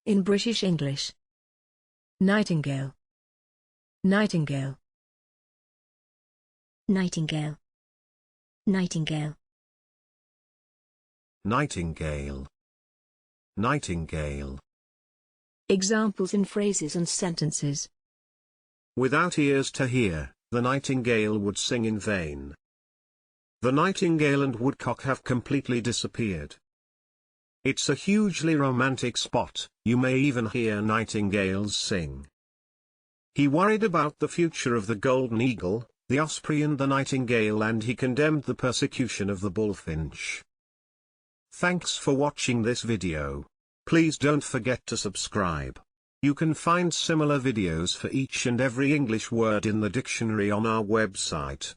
In British English. Nightingale. Nightingale. Nightingale. Nightingale. Nightingale. Nightingale. Examples in phrases and sentences. Without ears to hear, the nightingale would sing in vain. The nightingale and woodcock have completely disappeared. It's a hugely romantic spot, you may even hear nightingales sing. He worried about the future of the golden eagle, the osprey and the nightingale, and he condemned the persecution of the bullfinch. Thanks for watching this video. Please don't forget to subscribe. You can find similar videos for each and every English word in the dictionary on our website.